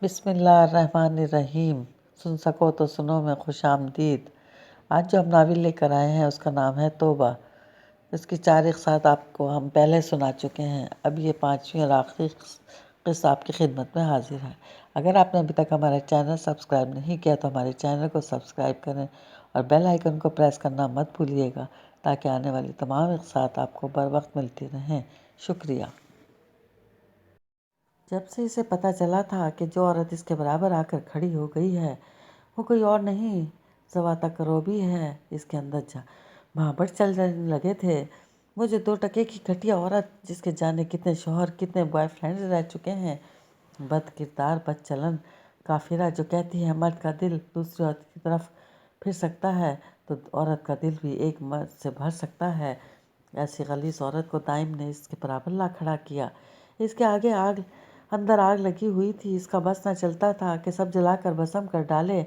بسم اللہ الرحمن الرحیم۔ سن سکو تو سنو میں خوش آمدید۔ آج جو ہم ناول لے کر آئے ہیں اس کا نام ہے توبہ۔ اس کی 4 اقساط آپ کو ہم پہلے سنا چکے ہیں۔ اب یہ 5ویں اور آخری قسط آپ کی خدمت میں حاضر ہے۔ اگر آپ نے ابھی تک ہمارا چینل سبسکرائب نہیں کیا تو ہمارے چینل کو سبسکرائب کریں اور بیل آئیکن کو پریس کرنا مت بھولیے گا تاکہ آنے والی تمام اقساط آپ کو بر وقت ملتی رہیں۔ شکریہ۔ جب سے اسے پتہ چلا تھا کہ جو عورت اس کے برابر آ کر کھڑی ہو گئی ہے وہ کوئی اور نہیں زواتا کروبی ہے، اس کے اندر بھانبڑ چل لگے تھے۔ وہ جو 2 ٹکے کی گھٹیا عورت جس کے جانے کتنے شوہر کتنے بوائے فرینڈ رہ چکے ہیں، بد کردار بد چلن کافرہ جو کہتی ہے مرد کا دل دوسری عورت کی طرف پھر سکتا ہے تو عورت کا دل بھی ایک مرد سے بھر سکتا ہے، ایسی غلیظ عورت کو دائم نے اس کے برابر لا کھڑا کیا۔ اس کے آگے اندر آگ لگی ہوئی تھی، اس کا بس نہ چلتا تھا کہ سب جلا کر بھسم کر ڈالے۔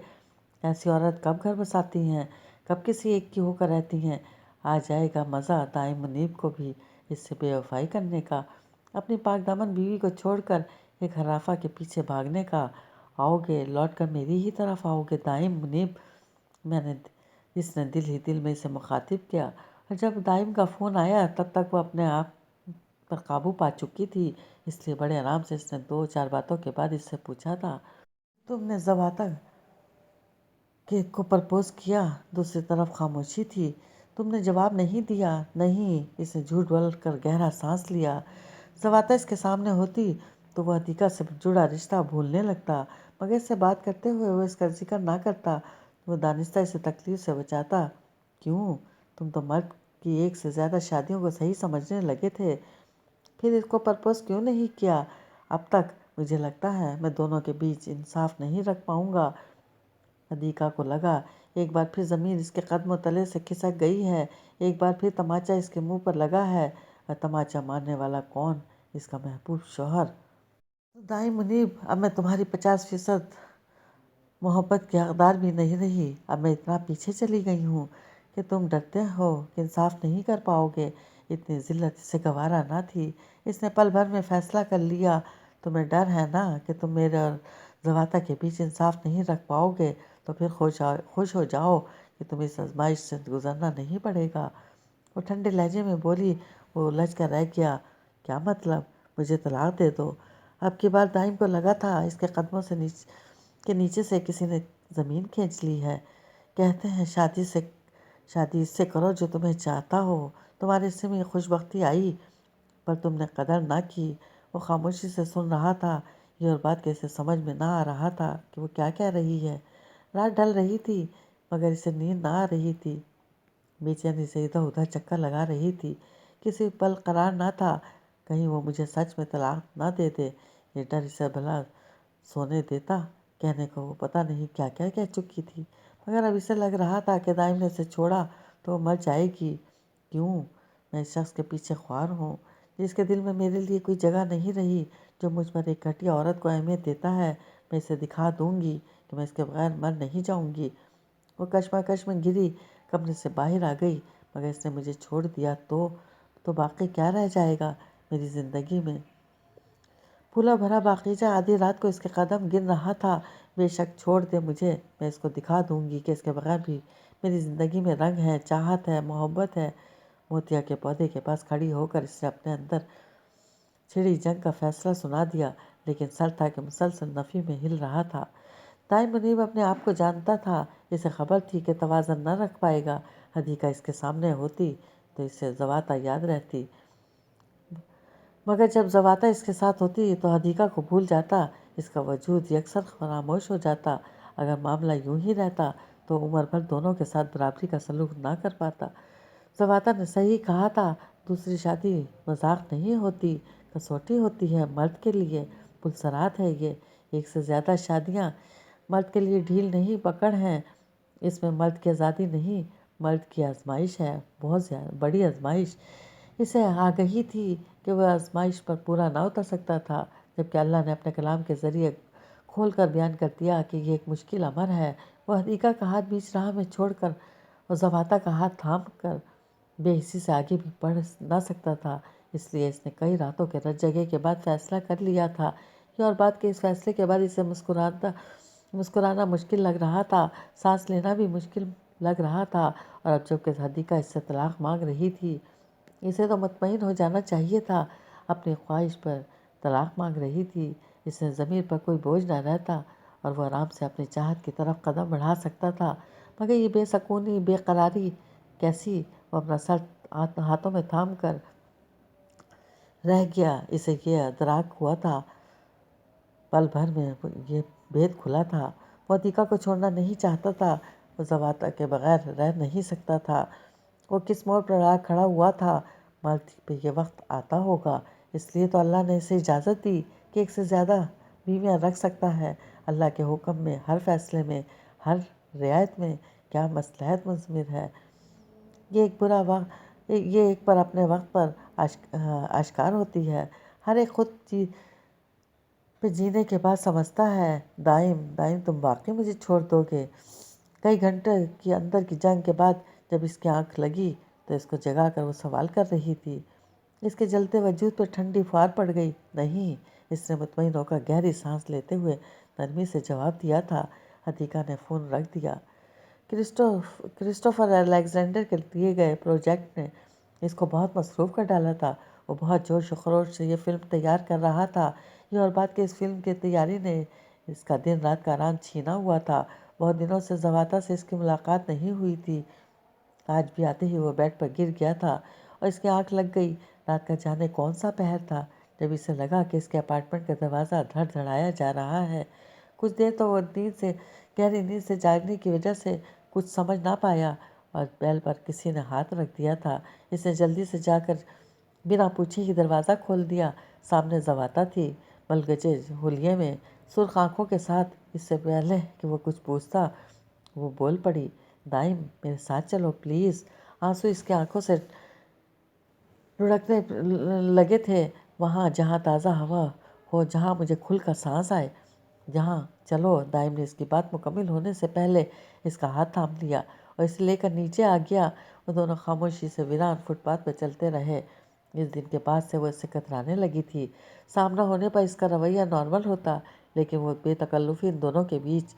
ایسی عورت کب گھر بساتی ہیں، کب کسی ایک کی ہو کر رہتی ہیں۔ آ جائے گا مزہ دائم منیب کو بھی اس سے بے وفائی کرنے کا، اپنی پاک دامن بیوی کو چھوڑ کر ایک حرافہ کے پیچھے بھاگنے کا۔ آؤ گے لوٹ کر میری ہی طرف آؤ گے دائم منیب، اس نے دل ہی دل میں اسے مخاطب کیا۔ اور جب دائم کا فون آیا تب تک وہ اپنے آپ پر قابو پا چکی تھی، اس لیے بڑے آرام سے اس نے 2-4 باتوں کے بعد اس سے پوچھا تھا، تم نے زواتا کو پرپوز کیا؟ دوسری طرف خاموشی تھی۔ تم نے جواب نہیں دیا۔ نہیں، اس نے جھوٹ بول کر گہرا سانس لیا۔ زواتا اس کے سامنے ہوتی تو وہ عتیقہ سے جڑا رشتہ بھولنے لگتا، مگر اس سے بات کرتے ہوئے وہ اس کا ذکر نہ کرتا۔ وہ دانستہ اسے تکلیف سے بچاتا۔ کیوں؟ تم تو مرد کی 1 سے زیادہ شادیوں کو صحیح سمجھنے لگے تھے، پھر اس کو پرپوز کیوں نہیں کیا اب تک؟ مجھے لگتا ہے میں دونوں کے بیچ انصاف نہیں رکھ پاؤں گا۔ عتیقہ کو لگا ایک بار پھر زمین اس کے قدموں تلے سے کھسک گئی ہے، ایک بار پھر تماچا اس کے منہ پر لگا ہے، اور تماچا مارنے والا کون؟ اس کا محبوب شوہر۔ دائم منیب، اب میں تمہاری 50% محبت کی حقدار بھی نہیں رہی۔ اب میں اتنا پیچھے چلی گئی ہوں کہ تم ڈرتے ہو کہ انصاف نہیں کر پاؤ گے۔ اتنی ذلت اسے گوارا نہ تھی۔ اس نے پل بھر میں فیصلہ کر لیا۔ تمہیں ڈر ہے نا کہ تم میرے اور زواتا کے بیچ انصاف نہیں رکھ پاؤ گے، تو پھر خوش ہو جاؤ کہ تمہیں اس آزمائش سے گزرنا نہیں پڑے گا۔ وہ ٹھنڈے لہجے میں بولی۔ وہ الجھ کر رہ گیا۔ کیا مطلب؟ مجھے طلاق دے دو؟ اب کی بار دائم کو لگا تھا اس کے قدموں کے نیچے سے کسی نے زمین کھینچ لی ہے۔ کہتے ہیں شادی اس سے کرو جو تمہیں چاہتا ہو۔ تمہارے حصے میں یہ خوش بختی آئی پر تم نے قدر نہ کی۔ وہ خاموشی سے سن رہا تھا، یہ اور بات کہ اسے سمجھ میں نہ آ رہا تھا کہ وہ کیا کہہ رہی ہے۔ رات ڈھل رہی تھی مگر اسے نیند نہ آ رہی تھی، بے چینی سے ادھر ادھر چکر لگا رہی تھی۔ کسی پل قرار نہ تھا، کہیں وہ مجھے سچ میں طلاق نہ دے دے۔ یہ ڈر اسے بھلا سونے دیتا؟ کہنے کو وہ پتہ نہیں کیا کیا کہہ چکی تھی، مگر اب اسے لگ رہا تھا کہ دائم نے اسے چھوڑا تو وہ مر جائے گی۔ کیوں؟ میں اس شخص کے پیچھے خوار ہوں جس کے دل میں میرے لیے کوئی جگہ نہیں رہی، جو مجھ پر ایک گھٹیا عورت کو اہمیت دیتا ہے۔ میں اسے دکھا دوں گی کہ میں اس کے بغیر مر نہیں جاؤں گی۔ وہ کشمکش میں گری، کمرے سے باہر آ گئی۔ مگر اس نے مجھے چھوڑ دیا تو باقی کیا رہ جائے گا میری زندگی میں؟ پھولا بھرا باغیچہ آدھی رات کو اس کے قدم گن رہا تھا۔ بے شک چھوڑ دے مجھے، میں اس کو دکھا دوں گی کہ اس کے بغیر بھی میری زندگی میں رنگ ہے، چاہت ہے، محبت ہے۔ موتیا کے پودے کے پاس کھڑی ہو کر اس نے اپنے اندر چھڑی جنگ کا فیصلہ سنا دیا، لیکن سر تھا کہ مسلسل نفی میں ہل رہا تھا۔ دائم منیب اپنے آپ کو جانتا تھا، اسے خبر تھی کہ توازن نہ رکھ پائے گا۔ عتیقہ اس کے سامنے ہوتی تو اسے زواتا یاد رہتی، مگر جب زواتا اس کے ساتھ ہوتی تو عتیقہ کو بھول جاتا، اس کا وجود یکسر خاموش ہو جاتا۔ اگر معاملہ یوں ہی رہتا تو عمر بھر دونوں کے ساتھ برابری کا سلوک نہ کر پاتا۔ زواتا نے صحیح کہا تھا، دوسری شادی مذاق نہیں ہوتی، کسوٹی ہوتی ہے مرد کے لیے، پلسرات ہے یہ۔ 1 سے زیادہ شادیاں مرد کے لیے ڈھیل نہیں پکڑ ہیں، اس میں مرد کی آزادی نہیں، مرد کی آزمائش ہے، بہت بڑی آزمائش۔ اسے آگہی تھی کہ وہ آزمائش پر پورا نہ اتر سکتا تھا، جبکہ اللہ نے اپنے کلام کے ذریعے کھول کر بیان کر دیا کہ یہ ایک مشکل امر ہے۔ وہ عتیقہ کا ہاتھ بیچ راہ میں چھوڑ کر اور زواتا کا ہاتھ تھام کر بے حسی سے آگے بھی بڑھ نہ سکتا تھا، اس لیے اس نے کئی راتوں کے رت جگے کے بعد فیصلہ کر لیا تھا یہ اور بات کہ اس فیصلے کے بعد اسے مسکرانا مشکل لگ رہا تھا، سانس لینا بھی مشکل لگ رہا تھا، اور اب جب کہ حدیقہ اس سے طلاق مانگ رہی تھی، اسے تو مطمئن ہو جانا چاہیے تھا، اپنی خواہش پر طلاق مانگ رہی تھی، اس سے ضمیر پر کوئی بوجھ نہ رہتا اور وہ آرام سے اپنی چاہت کی طرف قدم بڑھا سکتا تھا۔ مگر یہ بے سکونی، بے قراری کیسی؟ وہ اپنا سر ہاتھوں میں تھام کر رہ گیا۔ اسے یہ ادراک ہوا تھا، پل بھر میں یہ بھید کھلا تھا، وہ عتیقہ کو چھوڑنا نہیں چاہتا تھا، وہ زواتا کے بغیر رہ نہیں سکتا تھا۔ وہ کس موڑ پر آ کھڑا ہوا تھا؟ مالتی پہ یہ وقت آتا ہوگا، اس لیے تو اللہ نے اسے اجازت دی کہ ایک سے زیادہ بیویاں رکھ سکتا ہے۔ اللہ کے حکم میں، ہر فیصلے میں، ہر رعایت میں کیا مصلحت مضمر ہے۔ یہ ایک پر اپنے وقت پر آشکار ہوتی ہے، ہر ایک خود پہ جینے کے بعد سمجھتا ہے، دائم تم واقعی مجھے چھوڑ دو گے۔ کئی گھنٹے کی اندر کی جنگ کے بعد جب اس کی آنکھ لگی تو اس کو جگا کر وہ سوال کر رہی تھی۔ اس کے جلتے وجود پر ٹھنڈی فوار پڑ گئی۔ نہیں، اس نے مطمئن ہو کر گہری سانس لیتے ہوئے نرمی سے جواب دیا تھا۔ حدیقہ نے فون رکھ دیا۔ کرسٹوفر الیگزینڈر کے دیے گئے پروجیکٹ نے اس کو بہت مصروف کر ڈالا تھا۔ وہ بہت جوش و خروش سے یہ فلم تیار کر رہا تھا۔ یہ اور بات کہ اس فلم کی تیاری نے اس کا دن رات کا آرام چھینا ہوا تھا۔ بہت دنوں سے زواتا سے اس کی ملاقات نہیں ہوئی تھی۔ آج بھی آتے ہی وہ بیڈ پر گر گیا تھا اور اس کی آنکھ لگ گئی۔ رات کا جانے کون سا پہر تھا جب اسے لگا کہ اس کے اپارٹمنٹ کا دروازہ دھڑ دھڑایا جا رہا ہے۔ کچھ دیر تو وہ گہری نیند سے جاگنے کی وجہ سے کچھ سمجھ نہ پایا اور بیل پر کسی نے ہاتھ رکھ دیا تھا۔ اس نے جلدی سے جا کر بنا پوچھے ہی دروازہ کھول دیا۔ سامنے زواتا تھی، ملگجے حلیے میں، سرخ آنکھوں کے ساتھ۔ اس سے پہلے کہ وہ کچھ پوچھتا وہ بول پڑی، دائم میرے ساتھ چلو پلیز۔ آنسو اس کی آنکھوں سے لڑکنے لگے تھے۔ وہاں جہاں تازہ ہوا ہو، جہاں مجھے کھل کر سانس آئے، جہاں چلو۔ دائم نے اس کی بات مکمل ہونے سے پہلے اس کا ہاتھ تھام لیا اور اسے لے کر نیچے آ گیا۔ وہ دونوں خاموشی سے ویران فٹ پاتھ پر چلتے رہے۔ اس دن کے بعد سے وہ اس سے کترانے لگی تھی۔ سامنا ہونے پر اس کا رویہ نارمل ہوتا، لیکن وہ بے تکلفی ان دونوں کے بیچ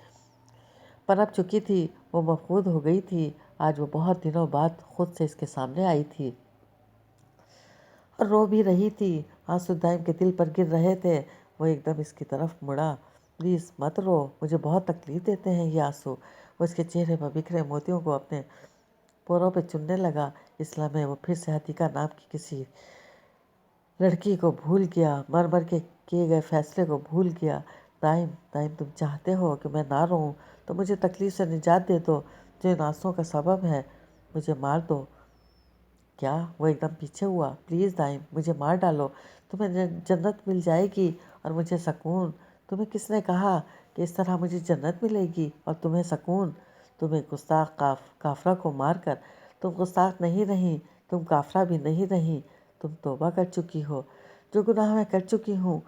پنپ چکی تھی۔ وہ مفقود ہو گئی تھی۔ آج وہ بہت دنوں بعد خود سے اس کے سامنے آئی تھی اور رو بھی رہی تھی۔ آنسو دائم کے دل پر گر رہے تھے۔ وہ ایک دم اس کی طرف مڑا۔ پلیز مت رو، مجھے بہت تکلیف دیتے ہیں یہ آنسو۔ وہ اس کے چہرے پر بکھرے موتیوں کو اپنے پوروں پہ چننے لگا۔ اس لمحے وہ پھر سے حدیقہ نام کی کسی لڑکی کو بھول گیا، مر مر کے کیے گئے فیصلے کو بھول گیا۔ دائم تم چاہتے ہو کہ میں نہ روؤں تو مجھے تکلیف سے نجات دے دو جو ان آنسوؤں کا سبب ہے، مجھے مار دو۔ کیا؟ وہ ایک دم پیچھے ہوا۔ پلیز دائم، مجھے مار ڈالو، تمہیں جنت مل جائے گی اور مجھے سکون۔ تمہیں کس نے کہا کہ اس طرح مجھے جنت ملے گی اور تمہیں سکون؟ تم ایک گستاخ کافرہ کو مار کر، تم گستاخ نہیں رہیں، تم کافرہ بھی نہیں رہیں، تم توبہ کر چکی ہو۔ جو گناہ میں کر چکی ہوں،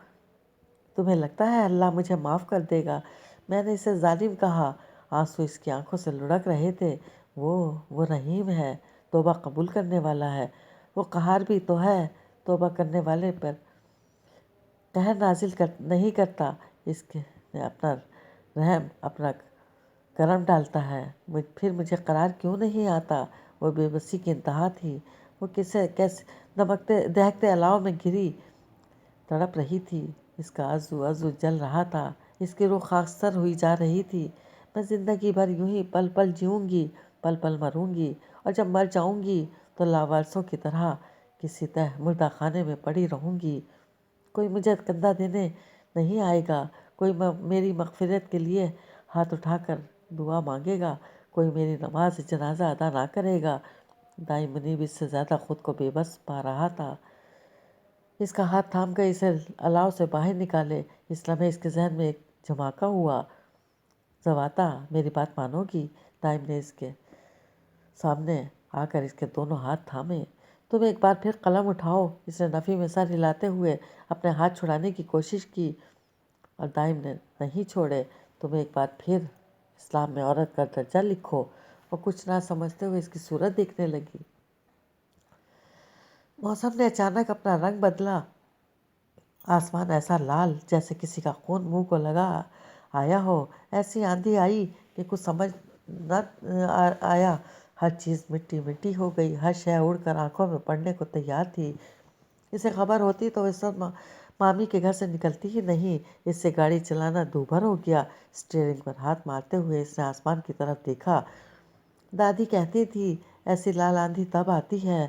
تمہیں لگتا ہے اللہ مجھے معاف کر دے گا؟ میں نے اسے ظالم کہا۔ آنسو اس کی آنکھوں سے لڑک رہے تھے۔ وہ رحیم ہے، توبہ قبول کرنے والا ہے۔ وہ قہار بھی تو ہے، توبہ کرنے والے پر قہر نازل نہیں کرتا، اس کے اپنا رحم، اپنا کرم ڈالتا ہے۔ پھر مجھے قرار کیوں نہیں آتا؟ وہ بے بسی کی انتہا تھی۔ وہ کیسے دہکتے الاؤ میں گری تڑپ رہی تھی۔ اس کا عضو جل رہا تھا، اس کی روح خاکستر ہوئی جا رہی تھی۔ میں زندگی بھر یوں ہی پل پل جیوں گی، پل پل مروں گی، اور جب مر جاؤں گی تو لاوارثوں کی طرح کسی مردہ خانے میں پڑی رہوں گی۔ کوئی مجھے کندھا دینے نہیں آئے گا، کوئی میری مغفرت کے لیے ہاتھ اٹھا کر دعا مانگے گا، کوئی میری نماز جنازہ ادا نہ کرے گا۔ دائم منیب اس سے زیادہ خود کو بے بس پا رہا تھا۔ اس کا ہاتھ تھام کر اسے الاؤ سے باہر نکالے۔ اس لمحے اس کے ذہن میں ایک جھماکہ ہوا۔ زواتا، میری بات مانو گی؟ دائم نے اس کے سامنے آ کر اس کے دونوں ہاتھ تھامے۔ تم ایک بار پھر قلم اٹھاؤ۔ اس نے نفی میں سر ہلاتے ہوئے اپنے ہاتھ چھڑانے کی کوشش کی اور دائم نے نہیں چھوڑے۔ تم ایک بار پھر اسلام میں عورت کا درجہ لکھو۔ وہ کچھ نہ سمجھتے ہوئے اس کی صورت دیکھنے لگی۔ موسم نے اچانک اپنا رنگ بدلا آسمان ایسا لال جیسے کسی کا خون منہ کو لگا آیا ہو، ایسی آندھی آئی کہ کچھ سمجھ نہ آیا۔ ہر چیز مٹی مٹی ہو گئی، ہر شے اڑ کر آنکھوں میں پڑنے کو تیار تھی۔ اسے خبر ہوتی تو اس وقت مامی کے گھر سے نکلتی ہی نہیں۔ اس سے گاڑی چلانا دوبھر ہو گیا۔ اسٹیئرنگ پر ہاتھ مارتے ہوئے اس نے آسمان کی طرف دیکھا۔ دادی کہتی تھی ایسی لال آندھی تب آتی ہے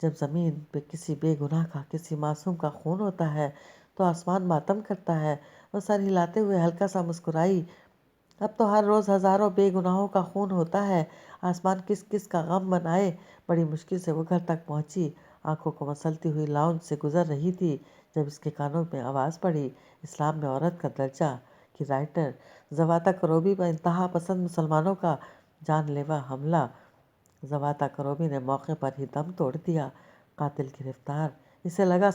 جب زمین پہ کسی بے گناہ کا، کسی معصوم کا خون ہوتا ہے تو آسمان ماتم کرتا ہے۔ وہ سر ہلاتے ہوئے ہلکا سا مسکرائی۔ اب تو ہر روز ہزاروں بے گناہوں کا خون ہوتا ہے، آسمان کس کس کا غم منائے۔ بڑی مشکل سے وہ گھر تک پہنچی، آنکھوں کو مسلتی ہوئی لاؤنج سے گزر رہی تھی جب اس کے کانوں میں آواز پڑی، اسلام میں عورت کا درجہ کی رائٹر زواتا کروبی پر انتہا پسند مسلمانوں کا جان لیوا حملہ۔ زواتا کروبی نے موقع پر ہی دم توڑ دیا۔ قاتل گرفتار۔ اسے لگا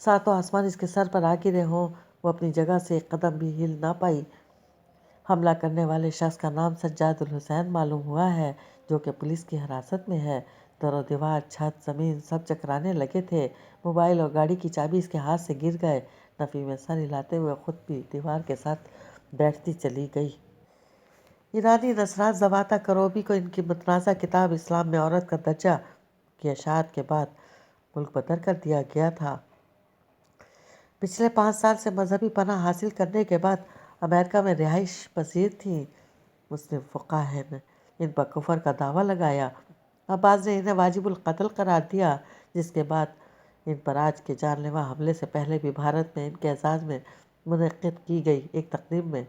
ساتوں آسمان اس کے سر پر آ گرے ہوں۔ وہ اپنی جگہ سے ایک قدم بھی ہل نہ پائی۔ حملہ کرنے والے شخص کا نام سجاد الحسین معلوم ہوا ہے، جو کہ پولیس کی حراست میں ہے۔ در و دیوار، چھت، زمین سب چکرانے لگے تھے۔ موبائل اور گاڑی کی چابی اس کے ہاتھ سے گر گئے۔ نفی میں سر ہلاتے ہوئے خود بھی دیوار کے ساتھ بیٹھتی چلی گئی۔ ایرانی نژاد زواتا کروبی کو ان کی متنازع کتاب اسلام میں عورت کا درجہ کی اشاعت کے بعد ملک بدر کر دیا گیا تھا۔ پچھلے 5 سال سے مذہبی پناہ حاصل کرنے کے بعد امریکہ میں رہائش پذیر تھیں۔ مسلم فقہا نے ان پر کفر کا دعویٰ لگایا۔ اب بعض نے انہیں واجب القتل قرار دیا، جس کے بعد ان پر آج کے جان لیوا حملے سے پہلے بھی بھارت میں ان کے اعزاز میں منعقد کی گئی ایک تقریب میں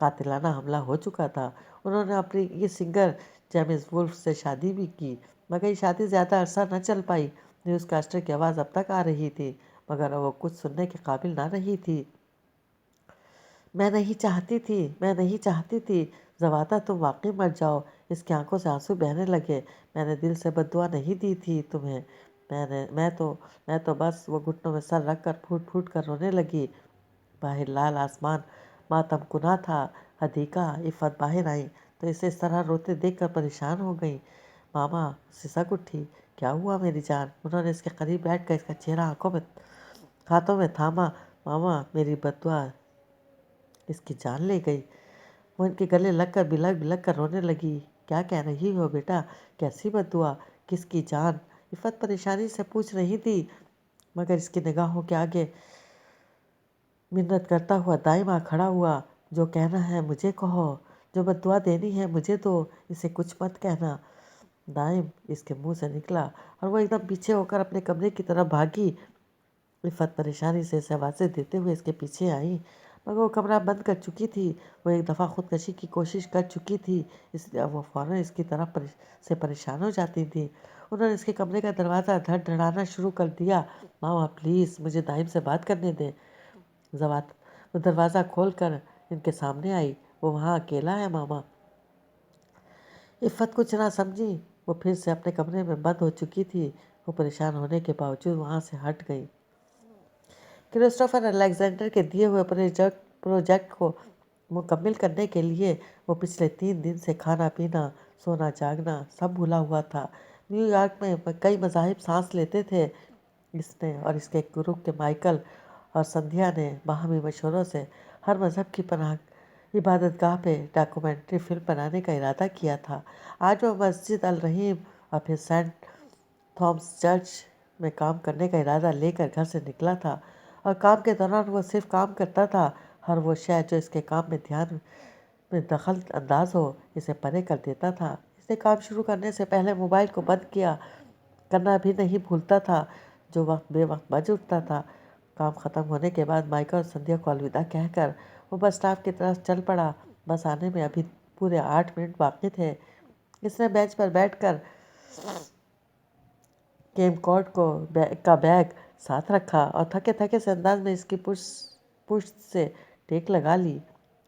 قاتلانہ حملہ ہو چکا تھا۔ انہوں نے اپنی یہ سنگر جیمز وولف سے شادی بھی کی، مگر یہ شادی زیادہ عرصہ نہ چل پائی۔ نیوز کاسٹر کی آواز اب تک آ رہی تھی، مگر وہ کچھ سننے کے قابل نہ رہی تھی۔ میں نہیں چاہتی تھی زواتا تم واقعی مر جاؤ۔ اس کی آنکھوں سے آنسو بہنے لگے۔ میں نے دل سے بد دعا نہیں دی تھی تمہیں۔ میں تو بس۔ وہ گھٹنوں میں سر رکھ کر پھوٹ پھوٹ کر رونے لگی۔ باہر لال آسمان ماتم کنا تھا۔ حدیقہ عفت باہر آئیں تو اسے اس طرح روتے دیکھ کر پریشان ہو گئیں۔ ماما سسک اٹھی۔ کیا ہوا میری جان؟ انہوں نے اس کے قریب بیٹھ کر اس کا چہرہ ہاتھوں میں تھاما۔ ماما میری بد دعا اس کی جان لے گئی۔ وہ ان کے گلے لگ کر بلک بلک کر رونے لگی۔ کیا کہہ رہی ہو بیٹا؟ کیسی بد دعا؟ کس کی جان؟ عفت پریشانی سے پوچھ رہی تھی، مگر اس کی نگاہوں کے آگے منت کرتا ہوا دائم آ کھڑا ہوا۔ جو کہنا ہے مجھے کہو، جو بد دعا دینی ہے مجھے دو، اسے کچھ مت کہنا۔ دائم اس کے منہ سے نکلا اور وہ ایک دم پیچھے ہو کر اپنے کمرے کی طرف بھاگی۔ عفت پریشانی سے اسے آوازیں دیتے ہوئے اس کے پیچھے آئی، مگر وہ کمرہ بند کر چکی تھی۔ وہ ایک دفعہ خودکشی کی کوشش کر چکی تھی، اس لیے اب وہ فوراً اس کی طرف سے پریشان ہو جاتی تھی۔ انہوں نے اس کے کمرے کا دروازہ دھڑ دھڑانا شروع کر دیا۔ ماما پلیز مجھے دائم سے بات کرنے دیں۔ وہ دروازہ کھول کر ان کے سامنے آئی۔ وہ وہاں اکیلا ہے ماما۔ عفت کچھ نہ سمجھی۔ وہ پھر سے اپنے کمرے میں بند ہو چکی تھی۔ وہ پریشان ہونے کے باوجود وہاں سے ہٹ گئی۔ کرسٹوفر الیگزینڈر کے دیے ہوئے پروجیکٹ کو مکمل کرنے کے لیے وہ پچھلے 3 دن سے کھانا پینا، سونا جاگنا سب بھولا ہوا تھا۔ نیو یارک میں کئی مذاہب سانس لیتے تھے۔ اس نے اور اس کے گروپ کے مائیکل اور سندھیا نے باہمی مشوروں سے ہر مذہب کی پناہ عبادت گاہ پہ ڈاکومنٹری فلم بنانے کا ارادہ کیا تھا۔ آج وہ مسجد الرحیم اور پھر سینٹ تھامس چرچ میں کام کرنے کا ارادہ لے کر گھر سے نکلا تھا، اور کام کے دوران وہ صرف کام کرتا تھا۔ ہر وہ شے جو اس کے کام میں دھیان میں دخل انداز ہو اسے پرے کر دیتا تھا۔ اس نے کام شروع کرنے سے پہلے موبائل کو بند کرنا بھی نہیں بھولتا تھا، جو وقت بے وقت بج اٹھتا تھا۔ کام ختم ہونے کے بعد مائیکل اور سندھیا کو الوداع کہہ کر وہ بس اسٹاپ کی طرف چل پڑا۔ بس آنے میں ابھی پورے 8 منٹ باقی تھے۔ اس نے بینچ پر بیٹھ کر کیم کارڈ کا بیگ ساتھ رکھا اور تھکے تھکے سے انداز میں اس کی پشت سے ٹیک لگا لی۔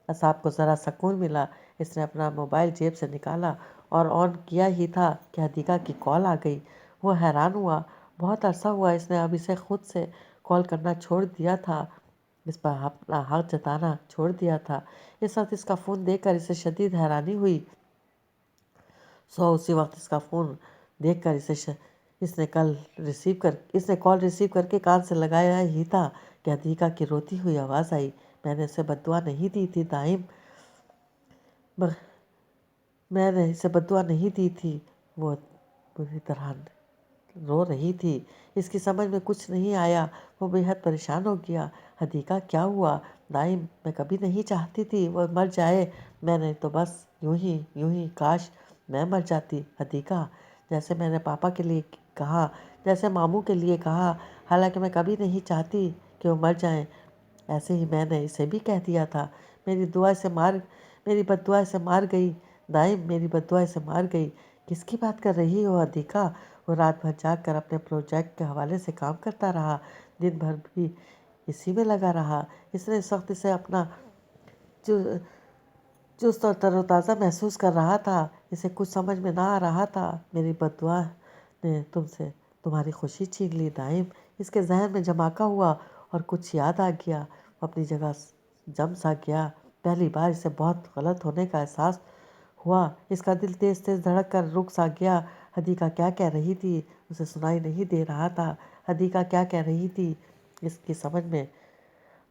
اعصاب کو ذرا سکون ملا۔ اس نے اپنا موبائل جیب سے نکالا اور آن کیا ہی تھا کہ حدیقہ کی کال آ گئی۔ وہ حیران ہوا۔ بہت عرصہ ہوا اس نے اب اسے خود سے کال کرنا چھوڑ دیا تھا، اس پر اپنا حق جتانا چھوڑ دیا تھا۔ اس وقت اس کا فون دیکھ کر اسے شدید حیرانی ہوئی۔ اسی وقت اس کا فون دیکھ کر اس نے کال ریسیو کر کے کان سے لگایا ہی تھا کہ حدیقہ کی روتی ہوئی آواز آئی۔ میں نے اسے بددعا نہیں دی تھی دائم، میں نے اسے بددعا نہیں دی تھی۔ وہ بری طرح رو رہی تھی۔ اس کی سمجھ میں کچھ نہیں آیا۔ وہ بے حد پریشان ہو گیا۔ حدیقہ کیا ہوا؟ دائم میں کبھی نہیں چاہتی تھی وہ مر جائے۔ میں نے تو بس یوں ہی کاش میں مر جاتی حدیقہ، جیسے میں نے پاپا کے لیے کہا، جیسے ماموں کے لیے کہا، حالانکہ میں کبھی نہیں چاہتی کہ وہ مر جائیں۔ ایسے ہی میں نے اسے بھی کہہ دیا تھا۔ میری بددعا اسے مار گئی دائم، میری بددعا اسے مار گئی۔ کس کی بات کر رہی ہو حدیقہ؟ وہ رات بھر جاگ کر اپنے پروجیکٹ کے حوالے سے کام کرتا رہا، دن بھر بھی اسی میں لگا رہا۔ اس نے اس وقت اسے اپنا چست اور تر و تازہ محسوس کر رہا تھا۔ اسے کچھ سمجھ میں نہ آ رہا تھا۔ میری بددعا نے تم سے تمہاری خوشی چھین لی دائم۔ اس کے ذہن میں جھماکہ ہوا اور کچھ یاد آ گیا۔ وہ اپنی جگہ جم سا گیا۔ پہلی بار اسے بہت غلط ہونے کا احساس ہوا۔ اس کا دل تیز تیز دھڑک کر رک سا گیا۔ حدیقہ کیا کہہ رہی تھی اسے سنائی نہیں دے رہا تھا۔ حدیقہ کیا کہہ رہی تھی اس کی سمجھ میں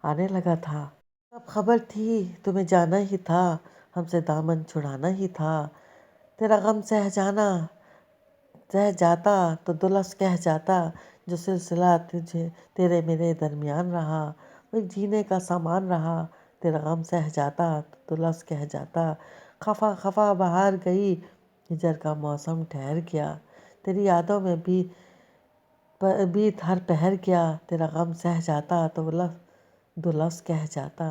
آنے لگا تھا۔ اب خبر تھی تمہیں جانا ہی تھا، ہم سے دامن چھڑانا ہی تھا۔ تیرا غم سہ جاتا تو دلفظ کہہ جاتا، جو سلسلہ تیرے میرے درمیان رہا وہ ایک جینے کا سامان رہا۔ تیرا غم سہ جاتا تو دلفظ کہہ جاتا، خفا خفا بہار گئی، ہجر کا موسم ٹھہر گیا، تیری یادوں میں بیت ہر پہر گیا۔ تیرا غم سہ جاتا تو دو لفظ کہہ جاتا،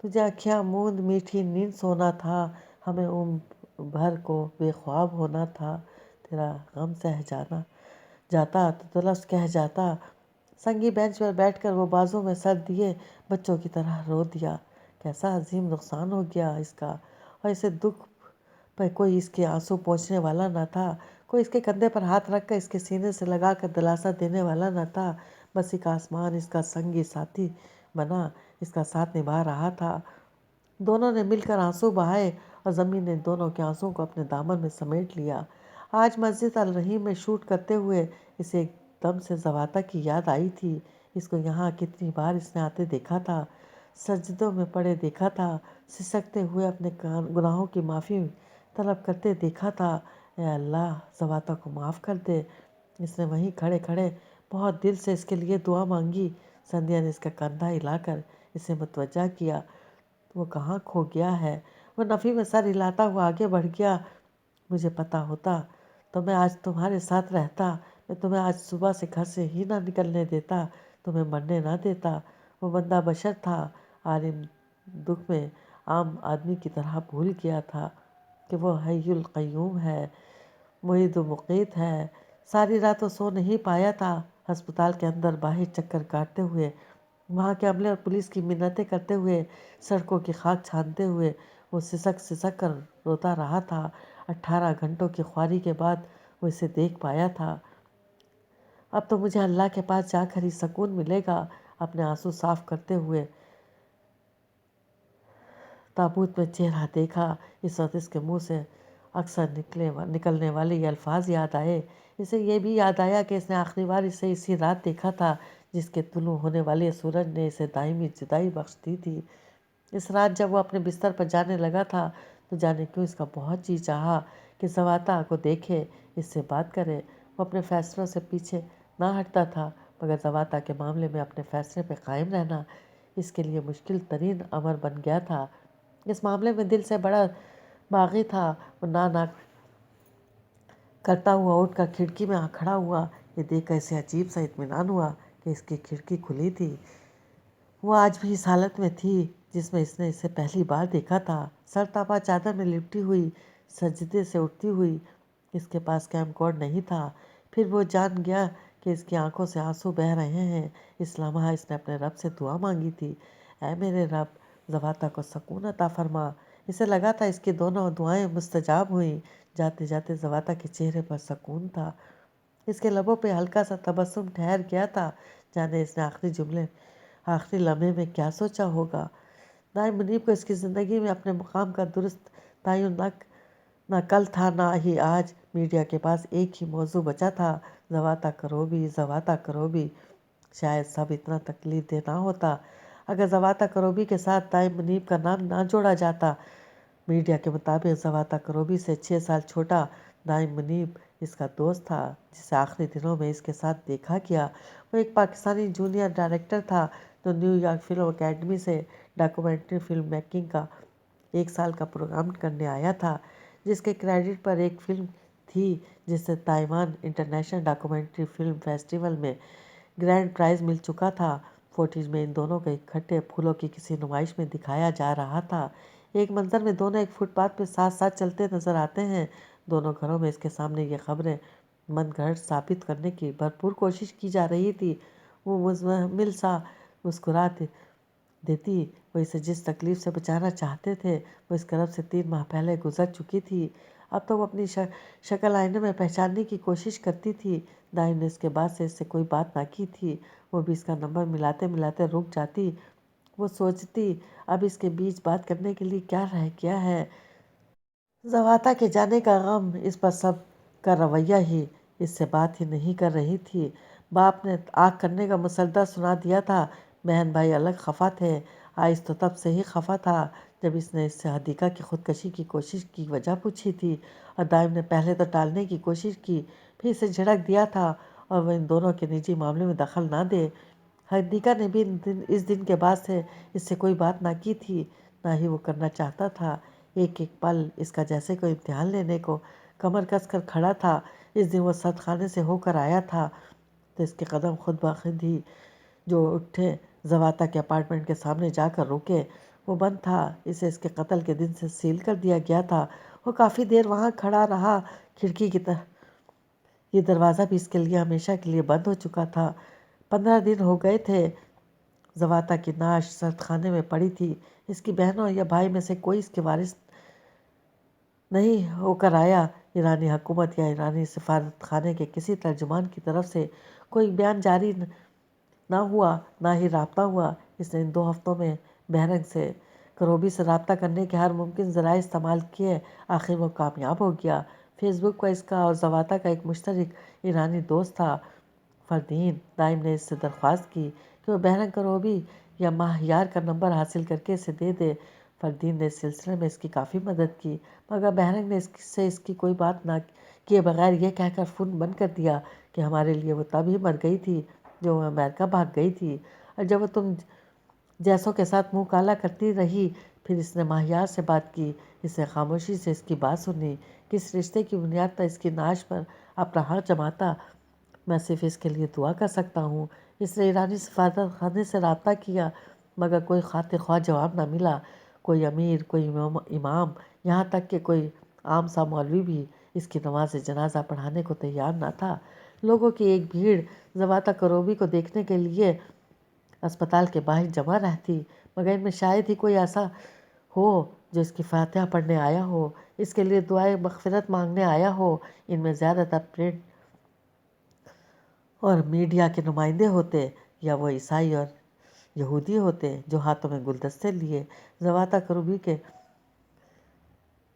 تجھے آنکھیاں موند میٹھی نیند سونا تھا، ہمیں عمر بھر کو بے خواب ہونا تھا۔ تیرا غم سہ جاتا تو دو لفظ کہہ جاتا۔ سنگی بینچ پر بیٹھ کر وہ بازو میں سر دیے بچوں کی طرح رو دیا۔ کیسا عظیم نقصان ہو گیا اس کا، اور اسے دکھ پہ کوئی اس کے آنسو پونچھنے والا نہ تھا، کوئی اس کے کندھے پر ہاتھ رکھ کر اس کے سینے سے لگا کر دلاسا دینے والا نہ تھا۔ بس ایک آسمان اس کا سنگی ساتھی بنا اس کا ساتھ نبھا رہا تھا۔ دونوں نے مل کر آنسو بہائے اور زمین نے دونوں کے آنسوؤں کو اپنے دامن میں سمیٹ لیا۔ آج مسجد الرحیم میں شوٹ کرتے ہوئے اسے ایک دم سے زواتا کی یاد آئی تھی۔ اس کو یہاں کتنی بار اس نے آتے دیکھا تھا، سجدوں میں پڑے دیکھا تھا، سسکتے ہوئے اپنے گناہوں کی معافی طلب کرتے دیکھا تھا۔ اے اللہ، زواتا کو معاف کر دے۔ اس نے وہیں کھڑے کھڑے بہت دل سے اس کے لیے دعا مانگی۔ سندھیا نے اس کا کندھا ہلا کر اسے متوجہ کیا۔ وہ کہاں کھو گیا ہے؟ وہ نفی میں سر ہلاتا ہوا آگے بڑھ گیا۔ مجھے پتہ ہوتا تو میں آج تمہارے ساتھ رہتا، میں تمہیں آج صبح سے گھر سے ہی نہ نکلنے دیتا، تمہیں مرنے نہ دیتا۔ وہ بندہ بشر تھا، عالم دکھ میں عام آدمی کی طرح بھول گیا تھا کہ وہ حی القیوم ہے، محیط و مقیت ہے۔ ساری رات وہ سو نہیں پایا تھا۔ ہسپتال کے اندر باہر چکر کاٹتے ہوئے، وہاں کے عملے اور پولیس کی منتیں کرتے ہوئے، سڑکوں کی خاک چھانتے ہوئے وہ سسک کر روتا رہا تھا۔ 18 گھنٹوں کی خواری کے بعد وہ اسے دیکھ پایا تھا۔ اب تو مجھے اللہ کے پاس جا کر ہی سکون ملے گا۔ اپنے آنسو صاف کرتے ہوئے تابوت میں چہرہ دیکھا۔ اس وقت اس کے منہ سے اکثر نکلنے والے یہ الفاظ یاد آئے۔ اسے یہ بھی یاد آیا کہ اس نے آخری بار اسے اسی رات دیکھا تھا جس کے طلوع ہونے والے سورج نے اسے دائمی جدائی بخش دی تھی۔ اس رات جب وہ اپنے بستر پر جانے لگا تھا تو جانے کیوں اس کا بہت جی چاہا کہ زواتا کو دیکھے، اس سے بات کرے۔ وہ اپنے فیصلوں سے پیچھے نہ ہٹتا تھا، مگر زواتا کے معاملے میں اپنے فیصلے پہ قائم رہنا اس کے لیے مشکل ترین امر بن گیا تھا۔ اس معاملے میں دل سے بڑا باغی تھا۔ وہ نہ کرتا ہوا اٹھ کر کھڑکی میں کھڑا ہوا۔ یہ دیکھ کر اسے عجیب سا اطمینان ہوا کہ اس کی کھڑکی کھلی تھی۔ وہ آج بھی اس حالت میں تھی جس میں اس نے اسے پہلی بار دیکھا تھا، سر تابہ چادر میں لپٹی ہوئی، سجدے سے اٹھتی ہوئی۔ اس کے پاس کیمپ کوڈ نہیں تھا۔ پھر وہ جان گیا کہ اس کی آنکھوں سے آنسو بہہ رہے ہیں۔ اس لمحہ اس نے اپنے رب سے دعا مانگی تھی، اے میرے رب، زواتا کو سکون عطا فرما۔ اسے لگا تھا اس کی دونوں دعائیں مستجاب ہوئیں۔ جاتے جاتے زواتا کے چہرے پر سکون تھا، اس کے لبوں پہ ہلکا سا تبسم ٹھہر گیا تھا۔ جانے اس نے آخری لمحے میں کیا سوچا ہوگا۔ دائم منیب کو اس کی زندگی میں اپنے مقام کا درست تعین نہ کل تھا نہ ہی آج۔ میڈیا کے پاس ایک ہی موضوع بچا تھا، زواتا کروبی، زواتا کروبی۔ شاید سب اتنا تکلیف دہ نہ ہوتا اگر زواتہ کروبی کے ساتھ دائم منیب کا نام نہ جوڑا جاتا۔ میڈیا کے مطابق زواتہ کروبی سے 6 سال چھوٹا دائم منیب اس کا دوست تھا، جسے آخری دنوں میں اس کے ساتھ دیکھا گیا۔ وہ ایک پاکستانی جونیئر ڈائریکٹر تھا جو نیو یارک فلم اکیڈمی سے ڈاکومنٹری فلم میکنگ کا 1 سال کا پروگرام کرنے آیا تھا، جس کے کریڈٹ پر ایک فلم تھی جسے Taiwan international documentary film festival میں گرینڈ پرائز مل چکا تھا۔ فوٹیج میں ان دونوں کو اکٹھے پھولوں کی کسی نمائش میں دکھایا جا رہا تھا۔ ایک منظر میں دونوں ایک فٹ پاتھ پہ ساتھ ساتھ چلتے نظر آتے ہیں۔ دونوں گھروں میں اس کے سامنے یہ خبریں من گھڑت ثابت کرنے کی بھرپور کوشش کی جا رہی تھی۔ وہ مزمل سا مسکرا دیتی۔ وہ اسے جس تکلیف سے بچانا چاہتے تھے وہ اس قرب سے 3 ماہ پہلے گزر چکی تھی۔ اب تو وہ اپنی شکل آئینے میں پہچاننے کی کوشش کرتی تھی۔ دائم نے اس کے بعد سے اس سے کوئی بات نہ کی تھی۔ وہ بھی اس کا نمبر ملاتے ملاتے رک جاتی۔ وہ سوچتی اب اس کے بیچ بات کرنے کے لیے کیا رہ گیا ہے۔ زواتہ کے جانے کا غم، اس پر سب کا رویہ ہی اس سے بات ہی نہیں کر رہی تھی۔ باپ نے آنکھ کرنے کا مسودہ سنا دیا تھا۔ بہن بھائی الگ خفا تھے۔ آئس تو تب سے ہی خفا تھا جب اس نے اس سے حدیقہ کی خودکشی کی کوشش کی وجہ پوچھی تھی، اور دائم نے پہلے تو ٹالنے کی کوشش کی، پھر اسے جھڑک دیا تھا اور وہ ان دونوں کے نجی معاملے میں دخل نہ دے۔ حدیقہ نے بھی اس دن کے بعد سے اس سے کوئی بات نہ کی تھی، نہ ہی وہ کرنا چاہتا تھا۔ ایک ایک پل اس کا جیسے کوئی امتحان لینے کو کمر کس کر کھڑا تھا۔ اس دن وہ سرد خانے سے ہو کر آیا تھا تو اس کے قدم خود بخود ہی جو اٹھے زواتہ کے اپارٹمنٹ کے سامنے جا کر رکے۔ وہ بند تھا، اسے اس کے قتل کے دن سے سیل کر دیا گیا تھا۔ وہ کافی دیر وہاں کھڑا رہا، کھڑکی کی طرح یہ دروازہ بھی اس کے لیے ہمیشہ کے لیے بند ہو چکا تھا۔ 15 دن ہو گئے تھے زواتہ کی نعش سرد خانے میں پڑی تھی۔ اس کی بہنوں یا بھائی میں سے کوئی اس کے وارث نہیں ہو کر آیا۔ ایرانی حکومت یا ایرانی سفارت خانے کے کسی ترجمان کی طرف سے کوئی بیان جاری نہ ہوا، نہ ہی رابطہ ہوا۔ اس نے ان 2 ہفتوں میں بحرنگ سے کروبی سے رابطہ کرنے کے ہر ممکن ذرائع استعمال کیے۔ آخر وہ کامیاب ہو گیا۔ فیس بک پر اس کا اور زواتہ کا ایک مشترک ایرانی دوست تھا، فردین۔ دائم نے اس سے درخواست کی کہ وہ بحرنگ کروبی یا ماہیار کا نمبر حاصل کر کے اسے دے دے۔ فردین نے اس سلسلے میں اس کی کافی مدد کی، مگر بحرنگ نے اس کی کوئی بات نہ کیے بغیر یہ کہہ کر فون بند کر دیا کہ ہمارے لیے وہ تب ہی مر گئی تھی جو وہ امریکہ بھاگ گئی تھی، اور جب وہ تم جیسوں کے ساتھ منہ کالا کرتی رہی۔ پھر اس نے ماہیار سے بات کی، اس نے خاموشی سے اس کی بات سنی۔ کس رشتے کی بنیاد پر اس کی نعش پر اپنا حق جماتا، میں صرف اس کے لیے دعا کر سکتا ہوں۔ اس نے ایرانی سفارت خانے سے رابطہ کیا، مگر کوئی خاطر خواہ جواب نہ ملا۔ کوئی امیر، کوئی امام، یہاں تک کہ کوئی عام سا مولوی بھی اس کی نماز جنازہ پڑھانے کو تیار نہ تھا۔ لوگوں کی ایک بھیڑ زواتہ کروبی کو دیکھنے کے لیے اسپتال کے باہر جمع رہتی، مگر ان میں شاید ہی کوئی ایسا ہو جو اس کی فاتحہ پڑھنے آیا ہو، اس کے لیے دعائے مغفرت مانگنے آیا ہو۔ ان میں زیادہ تر پرنٹ اور میڈیا کے نمائندے ہوتے، یا وہ عیسائی اور یہودی ہوتے جو ہاتھوں میں گلدستے لیے زواتہ کروبی کے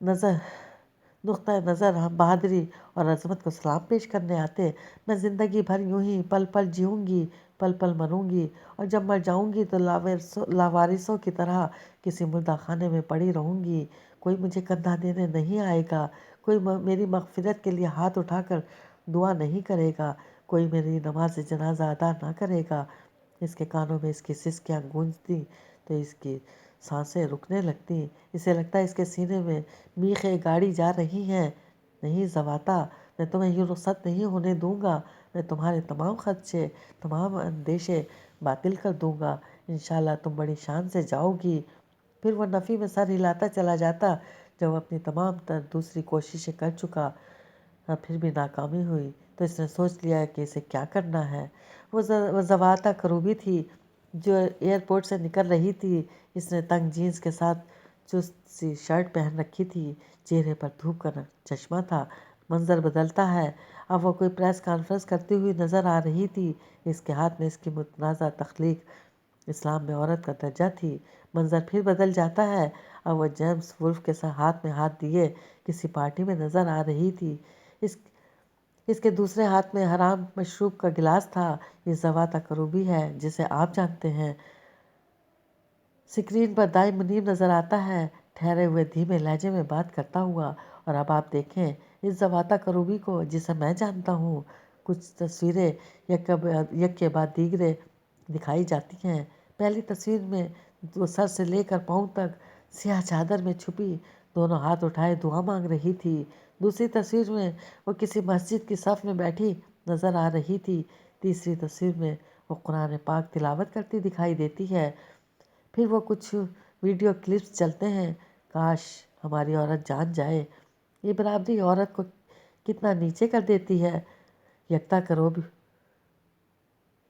نقطۂ نظر بہادری اور عظمت کو سلام پیش کرنے آتے۔ میں زندگی بھر یوں ہی پل پل جیوں گی، پل پل مروں گی، اور جب مر جاؤں گی تو لاوارثوں کی طرح کسی مردہ خانے میں پڑی رہوں گی۔ کوئی مجھے کندھا دینے نہیں آئے گا، کوئی میری مغفرت کے لیے ہاتھ اٹھا کر دعا نہیں کرے گا، کوئی میری نماز جنازہ ادا نہ کرے گا۔ اس کے کانوں میں اس کی سسکیاں گونجتی تو اس کی سانسیں رکنے لگتیں۔ اسے لگتا ہے اس کے سینے میں میخیں گاڑی جا رہی ہیں۔ نہیں زواتہ، میں تمہیں یوں رخصت نہیں ہونے دوں گا۔ میں تمہارے تمام خدشے، تمام اندیشے باطل کر دوں گا۔ انشاءاللہ تم بڑی شان سے جاؤ گی۔ پھر وہ نفی میں سر ہلاتا چلا جاتا۔ جب وہ اپنی تمام تر دوسری کوششیں کر چکا اور پھر بھی ناکامی ہوئی تو اس نے سوچ لیا کہ اسے کیا کرنا ہے۔ وہ زواتہ کروبی تھی جو ایئرپورٹ سے نکل رہی تھی۔ اس نے تنگ جینز کے ساتھ چست سی شرٹ پہن رکھی تھی، چہرے پر دھوپ کا چشمہ تھا۔ منظر بدلتا ہے، اب وہ کوئی پریس کانفرنس کرتی ہوئی نظر آ رہی تھی۔ اس کے ہاتھ میں اس کی متنازع تخلیق اسلام میں عورت کا درجہ تھی۔ منظر پھر بدل جاتا ہے، اب وہ جیمز وولف کے ہاتھ میں ہاتھ دیے کسی پارٹی میں نظر آ رہی تھی۔ اس کے دوسرے ہاتھ میں حرام مشروب کا گلاس تھا۔ یہ زواتا کروبی ہے جسے آپ جانتے ہیں۔ سکرین پر دائیں منیب نظر آتا ہے، ٹھہرے ہوئے دھیمے لہجے میں بات کرتا ہوا۔ اور اب آپ دیکھیں اس زواتا کروبی کو جسے میں جانتا ہوں۔ کچھ تصویریں یک کے بعد دیگرے دکھائی جاتی ہیں۔ پہلی تصویر میں وہ سر سے لے کر پاؤں تک سیاہ چادر میں چھپی دونوں ہاتھ اٹھائے دعا مانگ رہی تھی۔ دوسری تصویر میں وہ کسی مسجد کی صف میں بیٹھی نظر آ رہی تھی۔ تیسری تصویر میں وہ قرآن پاک تلاوت کرتی دکھائی دیتی ہے۔ پھر وہ کچھ ویڈیو کلپس چلتے ہیں۔ کاش ہماری عورت جان جائے، یہ برابری عورت کو کتنا نیچے کر دیتی ہے۔ یکتا کروب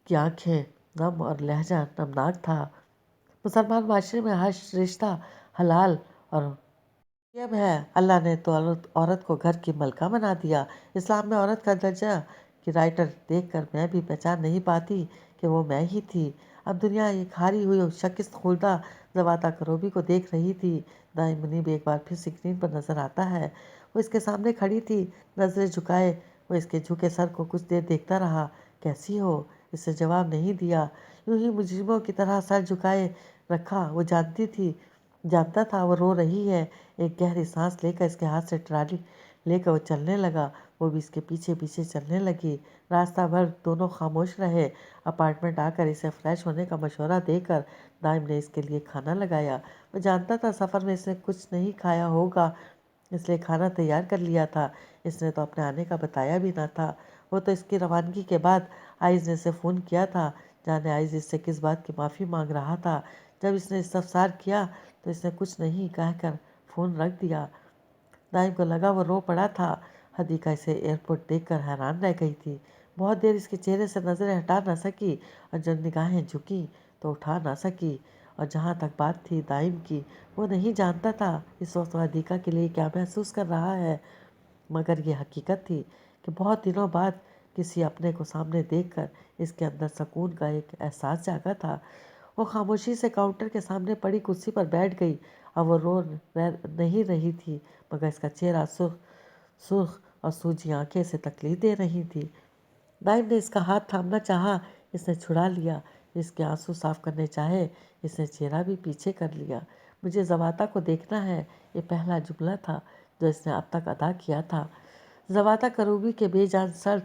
کی آنکھیں نم اور لہجہ نمناک تھا۔ مسلمان معاشرے میں ہر رشتہ حلال اور طیب ہے۔ اللہ نے تو عورت کو گھر کی ملکہ بنا دیا۔ اسلام میں عورت کا درجہ کی رائٹر دیکھ کر میں بھی پہچان نہیں پاتی کہ وہ میں ہی تھی۔ اب دنیا ایک ہاری ہوئی شکست خوردہ زواتا کروبی کو دیکھ رہی تھی۔ دائیں منیب ایک بار پھر سکرین پر نظر آتا ہے۔ وہ اس کے سامنے کھڑی تھی، نظریں جھکائے۔ وہ اس کے جھکے سر کو کچھ دیر دیکھتا رہا۔ کیسی ہو؟ اس نے جواب نہیں دیا، یوں ہی مجرموں کی طرح سر جھکائے رکھا۔ وہ جانتا تھا وہ رو رہی ہے۔ ایک گہری سانس لے کر اس کے ہاتھ سے ٹرالی لے کر وہ چلنے لگا۔ وہ بھی اس کے پیچھے پیچھے چلنے لگی۔ راستہ بھر دونوں خاموش رہے۔ اپارٹمنٹ آ کر اسے فریش ہونے کا مشورہ دے کر دائم نے اس کے لیے کھانا لگایا۔ وہ جانتا تھا سفر میں اس نے کچھ نہیں کھایا ہوگا، اس لیے کھانا تیار کر لیا تھا۔ اس نے تو اپنے آنے کا بتایا بھی نہ تھا۔ وہ تو اس کی روانگی کے بعد آئز نے اسے فون کیا تھا۔ جانے آئز اس سے کس بات کی معافی مانگ رہا تھا۔ جب اس نے استفسار کیا تو اس نے کچھ نہیں کہہ کر فون رکھ دیا۔ دائم کو لگا وہ رو پڑا تھا۔ حدیقہ اسے ایئرپورٹ دیکھ کر حیران رہ گئی تھی۔ بہت دیر اس کے چہرے سے نظریں ہٹا نہ سکی، اور جب نگاہیں جھکیں تو اٹھا نہ سکی۔ اور جہاں تک بات تھی دائم کی، وہ نہیں جانتا تھا اس وقت وہ حدیقہ کے لیے کیا محسوس کر رہا ہے، مگر یہ حقیقت تھی کہ بہت دنوں بعد کسی اپنے کو سامنے دیکھ کر اس کے اندر سکون کا ایک احساس جاگا تھا۔ وہ خاموشی سے کاؤنٹر کے سامنے پڑی کرسی پر بیٹھ گئی۔ اب وہ رو نہیں رہی تھی، مگر اس کا چہرہ سرخ اور سوجی آنکھیں اسے تکلیف دے رہی تھی۔ دائم نے اس کا ہاتھ تھامنا چاہا، اس نے چھڑا لیا۔ اس کے آنسو صاف کرنے چاہے، اس نے چہرہ بھی پیچھے کر لیا۔ مجھے زواتا کو دیکھنا ہے، یہ پہلا جملہ تھا جو اس نے اب تک ادا کیا تھا۔ زواتا کروبی کے بے جان سرد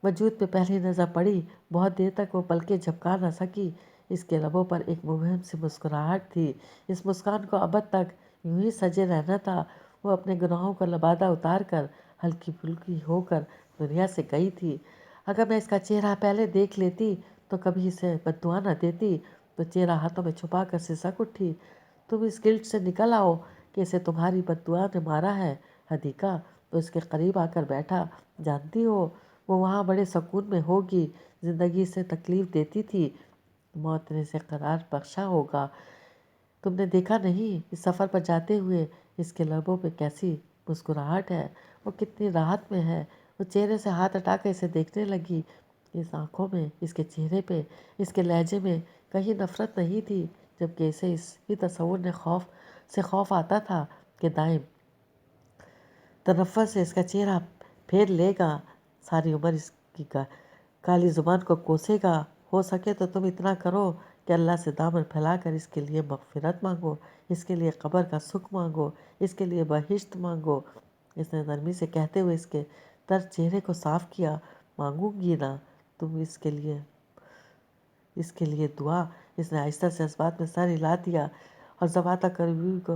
وجود پہ پہلی نظر پڑی۔ بہت دیر تک وہ پلکیں جھپکا نہ سکی۔ اس کے لبوں پر ایک مبہم سی مسکراہٹ تھی۔ اس مسکان کو ابد تک یوں ہی سجے رہنا تھا۔ وہ اپنے گناہوں کا لبادہ اتار کر ہلکی پھلکی ہو کر دنیا سے گئی تھی۔ اگر میں اس کا چہرہ پہلے دیکھ لیتی تو کبھی اسے بد دعا نہ دیتی۔ تو چہرہ ہاتھوں میں چھپا کر سسک اٹھی۔ تم اس گلٹ سے نکل آؤ کہ اسے تمہاری بد دعا نے مارا ہے حدیقہ۔ تو اس کے قریب آ کر بیٹھا۔ جانتی ہو وہ وہاں بڑے سکون میں ہوگی۔ زندگی اسے تکلیف دیتی تھی، موت نے اسے قرار بخشا ہوگا۔ تم نے دیکھا نہیں اس سفر پر جاتے ہوئے اس کے لبوں پہ کیسی مسکراہٹ ہے، وہ کتنی راحت میں ہے۔ وہ چہرے سے ہاتھ ہٹا کر اسے دیکھنے لگی۔ اس آنکھوں میں، اس کے چہرے پہ، اس کے لہجے میں کہیں نفرت نہیں تھی، جبکہ اسے اس بھی تصور نے خوف آتا تھا کہ دائم تنفر سے اس کا چہرہ پھیر لے گا، ساری عمر اس کی کالی زبان کو کوسے گا۔ ہو سکے تو تم اتنا کرو کہ اللہ سے دامن پھیلا کر اس کے لیے مغفرت مانگو، اس کے لیے قبر کا سکھ مانگو، اس کے لیے بہشت مانگو۔ اس نے نرمی سے کہتے ہوئے اس کے تر چہرے کو صاف کیا۔ مانگوں گی نا تم اس کے لیے دعا۔ اس نے آہستہ سے اس بات میں سر ہلا دیا۔ اور زواتا کروبی کو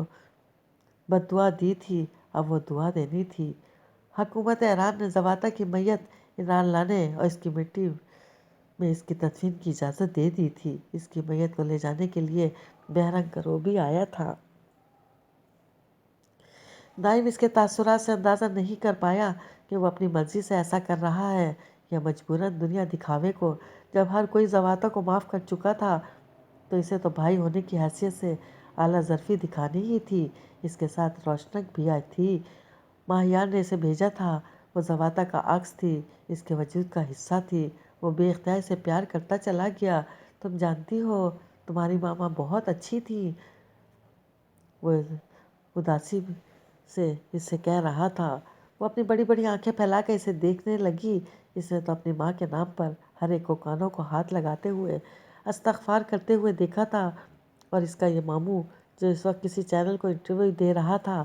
بد دعا دی تھی، اب وہ دعا دینی تھی۔ حکومت ایران نے زواتا کی میت ایران لانے اور اس کی مٹی میں اس کی تدفین کی اجازت دے دی تھی۔ اس کی میت کو لے جانے کے لیے بہرنگ کروبی آیا تھا۔ دائم اس کے تاثرات سے اندازہ نہیں کر پایا کہ وہ اپنی مرضی سے ایسا کر رہا ہے یا مجبوراً دنیا دکھاوے کو۔ جب ہر کوئی زواتا کو معاف کر چکا تھا تو اسے تو بھائی ہونے کی حیثیت سے اعلیٰ ظرفی دکھانی ہی تھی۔ اس کے ساتھ روشنک بھی آئی تھی، ماہیار نے اسے بھیجا تھا۔ وہ زواتا کا عکس تھی، اس کے وجود کا حصہ تھی۔ وہ بے اختیار سے پیار کرتا چلا گیا۔ تم جانتی ہو تمہاری ماما بہت اچھی تھی، وہ اداسی سے اس سے کہہ رہا تھا۔ وہ اپنی بڑی بڑی آنکھیں پھیلا کے اسے دیکھنے لگی۔ اس نے تو اپنی ماں کے نام پر ہر ایک کو کانوں کو ہاتھ لگاتے ہوئے استغفار کرتے ہوئے دیکھا تھا، اور اس کا یہ ماموں جو اس وقت کسی چینل کو انٹرویو دے رہا تھا،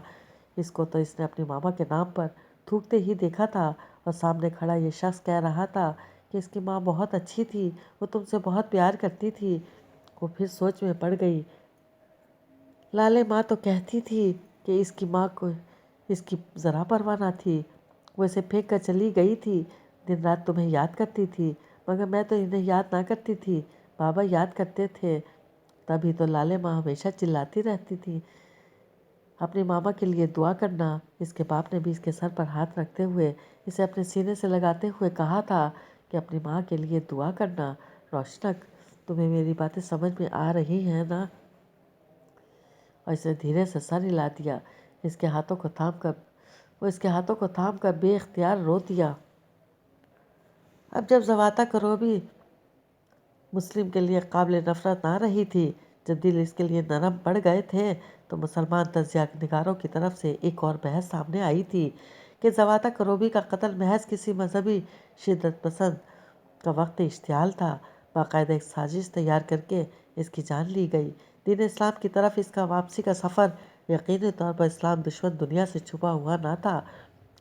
اس کو تو اس نے اپنی ماما کے نام پر تھوکتے ہی دیکھا تھا، اور سامنے کھڑا یہ شخص کہہ رہا تھا کہ اس کی ماں بہت اچھی تھی، وہ تم سے بہت پیار کرتی تھی۔ وہ پھر سوچ میں پڑ گئی، لالے ماں تو کہتی تھی کہ اس کی ماں کو اس کی ذرا پرواہ نہ تھی، وہ اسے پھینک کر چلی گئی تھی، دن رات تمہیں یاد کرتی تھی، مگر میں تو انہیں یاد نہ کرتی تھی، بابا یاد کرتے تھے۔ تبھی تو لالے ماں ہمیشہ چلاتی رہتی تھی، اپنی ماما کے لیے دعا کرنا۔ اس کے باپ نے بھی اس کے سر پر ہاتھ رکھتے ہوئے اسے اپنے سینے سے لگاتے ہوئے کہا تھا کہ اپنی ماں کے لیے دعا کرنا۔ روشنک، تمہیں میری باتیں سمجھ میں آ رہی ہیں نا؟ اور اس نے دھیرے سے سر ہلا دیا۔ اس کے ہاتھوں کو تھام کر بے اختیار رو دیا۔ اب جب زواتا کروبی مسلم کے لیے قابل نفرت نہ رہی تھی، جب دل اس کے لیے نرم پڑ گئے تھے، تو مسلمان تجزیہ نگاروں کی طرف سے ایک اور بحث سامنے آئی تھی کہ زواتا کروبی کا قتل محض کسی مذہبی شدت پسند کا وقت اشتعال تھا۔ باقاعدہ ایک سازش تیار کر کے اس کی جان لی گئی۔ دین اسلام کی طرف اس کا واپسی کا سفر یقینی طور پر اسلام دشمن دنیا سے چھپا ہوا نہ تھا۔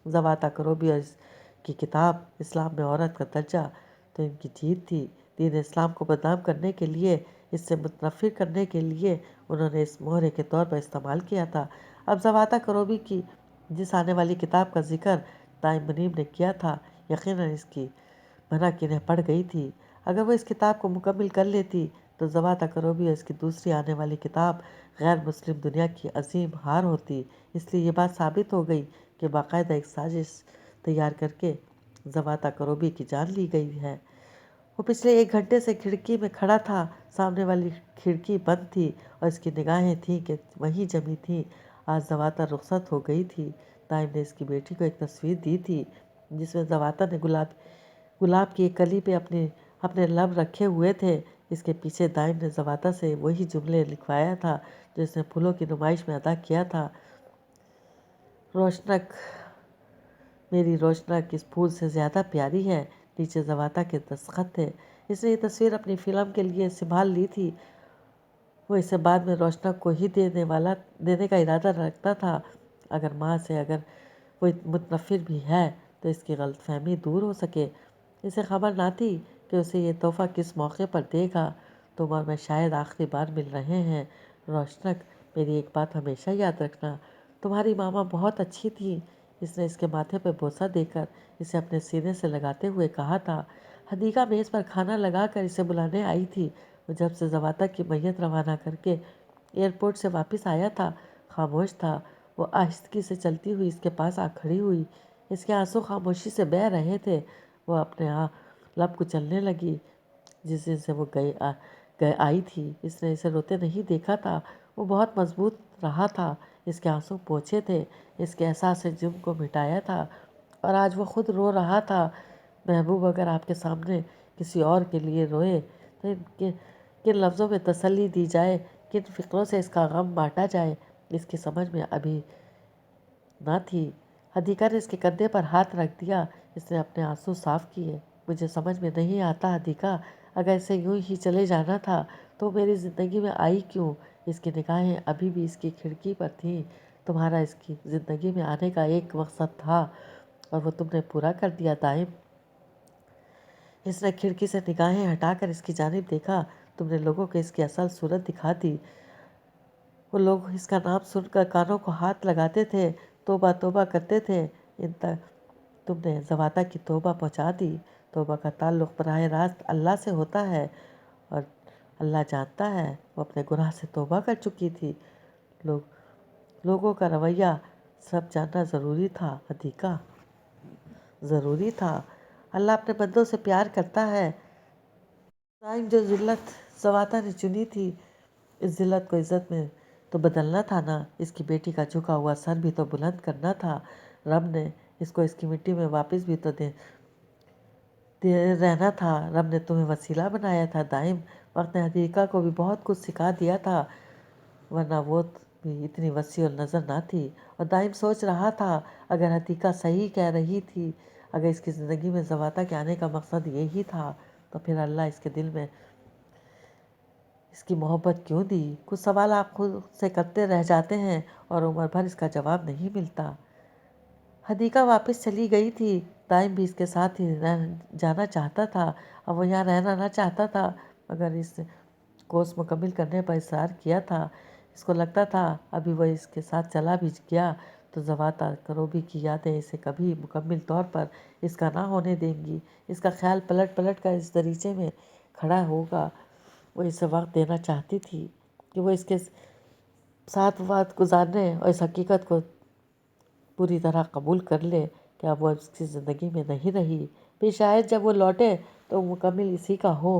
زواتا کروبی اور اس کی کتاب اسلام میں عورت کا درجہ تو ان کی جیت تھی۔ دین اسلام کو بدنام کرنے کے لیے، اس سے متنفر کرنے کے لیے انہوں نے اس مہرے کے طور پر استعمال کیا تھا۔ اب زواتا کروبی کی جس آنے والی کتاب کا ذکر دائم منیب نے کیا تھا، یقیناً اس کی منع کنہیں پڑ گئی تھی۔ اگر وہ اس کتاب کو مکمل کر لیتی تو زواتا کروبی اور اس کی دوسری آنے والی کتاب غیر مسلم دنیا کی عظیم ہار ہوتی۔ اس لیے یہ بات ثابت ہو گئی کہ باقاعدہ ایک سازش تیار کر کے زواتا کروبی کی جان لی گئی ہے۔ وہ پچھلے 1 گھنٹے سے کھڑکی میں کھڑا تھا، سامنے والی کھڑکی بند تھی اور اس کی نگاہیں تھیں کہ وہیں جمی تھیں۔ آج زواتا رخصت ہو گئی تھی۔ دائم نے اس کی بیٹی کو ایک تصویر دی تھی جس میں زواتا نے گلاب کی ایک کلی پہ اپنے لب رکھے ہوئے تھے۔ اس کے پیچھے دائم نے زواتا سے وہی جملے لکھوایا تھا جو اس نے پھولوں کی نمائش میں ادا کیا تھا، روشنک، میری روشنک اس پھول سے زیادہ پیاری ہے۔ نیچے زواتا کے دستخط تھے۔ اس نے یہ تصویر اپنی فلم کے لیے سنبھال لی تھی۔ وہ اسے بعد میں روشنک کو ہی دینے کا ارادہ رکھتا تھا، اگر وہ متنفر بھی ہے تو اس کی غلط فہمی دور ہو سکے۔ اسے خبر نہ تھی کہ اسے یہ تحفہ کس موقع پر دے گا۔ تم اور میں شاید آخری بار مل رہے ہیں، روشنک، میری ایک بات ہمیشہ یاد رکھنا، تمہاری ماما بہت اچھی تھی۔ اس نے اس کے ماتھے پہ بوسہ دے کر اسے اپنے سینے سے لگاتے ہوئے کہا تھا۔ حدیقہ میز پر کھانا لگا کر اسے بلانے آئی تھی۔ وہ جب سے زواتا کی میت روانہ کر کے ایئرپورٹ سے واپس آیا تھا، خاموش تھا۔ وہ آہستگی سے چلتی ہوئی اس کے پاس آ کھڑی ہوئی۔ اس کے آنسو خاموشی سے بہہ رہے تھے۔ وہ اپنے لب کچلنے لگی۔ جس دن سے وہ آئی تھی، اس نے اسے روتے نہیں دیکھا تھا۔ وہ بہت مضبوط رہا تھا، اس کے آنسو پوچھے تھے، اس کے احساس جرم کو مٹایا تھا، اور آج وہ خود رو رہا تھا۔ محبوب، اگر آپ کے سامنے کسی اور کے لیے روئے تو کن لفظوں میں تسلی دی جائے، کن فکروں سے اس کا غم بانٹا جائے، اس کی سمجھ میں ابھی نہ تھی۔ حدیقہ نے اس کے کندھے پر ہاتھ رکھ دیا۔ اس نے اپنے آنسو صاف کیے۔ مجھے سمجھ میں نہیں آتا حدیقہ، اگر اسے یوں ہی چلے جانا تھا تو میری زندگی میں آئی کیوں؟ اس کی نگاہیں ابھی بھی اس کی کھڑکی پر تھیں۔ تمہارا اس کی زندگی میں آنے کا ایک مقصد تھا اور وہ تم نے پورا کر دیا دائم۔ اس نے کھڑکی سے نگاہیں ہٹا کر اس کی جانب دیکھا۔ تم نے لوگوں کو اس کی اصل صورت دکھا دی۔ وہ لوگ اس کا نام سن کر کانوں کو ہاتھ لگاتے تھے، توبہ توبہ کرتے تھے۔ تم نے زواتا کی توبہ پہنچا دی۔ توبہ کا تعلق براہ راست اللہ سے ہوتا ہے، اور اللہ جانتا ہے وہ اپنے گناہ سے توبہ کر چکی تھی۔ لوگوں کا رویہ سب جاننا ضروری تھا حدیقہ، ضروری تھا۔ اللہ اپنے بندوں سے پیار کرتا ہے۔ دائم جو ذلت زواتا نے چنی تھی، اس ذلت کو عزت میں تو بدلنا تھا نا۔ اس کی بیٹی کا جھکا ہوا سر بھی تو بلند کرنا تھا۔ رب نے اس کو اس کی مٹی میں واپس بھی تو دے رہنا تھا۔ رب نے تمہیں وسیلہ بنایا تھا دائم۔ وقت نے حدیقہ کو بھی بہت کچھ سکھا دیا تھا، ورنہ وہ بھی اتنی وسیع النظر نہ تھی، اور دائم سوچ رہا تھا اگر عتیقہ صحیح کہہ رہی تھی، اگر اس کی زندگی میں زواتا کے آنے کا مقصد یہی تھا، تو پھر اللہ اس کے دل میں اس کی محبت کیوں دی؟ کچھ سوال آپ خود سے کرتے رہ جاتے ہیں اور عمر بھر اس کا جواب نہیں ملتا۔ حدیقہ واپس چلی گئی تھی، دائم بھی اس کے ساتھ ہی جانا چاہتا تھا، اور وہ یہاں رہنا نہ چاہتا تھا، مگر اس کورس مکمل کرنے پر اصرار کیا تھا۔ اس کو لگتا تھا ابھی وہ اس کے ساتھ چلا بھی گیا تو زواتا کروبی کی یادیں اسے کبھی مکمل طور پر اس کا نہ ہونے دیں گی۔ اس کا خیال پلٹ پلٹ کر اس دریچے میں کھڑا ہوگا۔ وہ اسے وقت دینا چاہتی تھی کہ وہ اس کے ساتھ وقت گزارنے اور اس حقیقت کو پوری طرح قبول کر لے کہ اب وہ اس کی زندگی میں نہیں رہی، پھر شاید جب وہ لوٹے تو وہ مکمل اسی کا ہو۔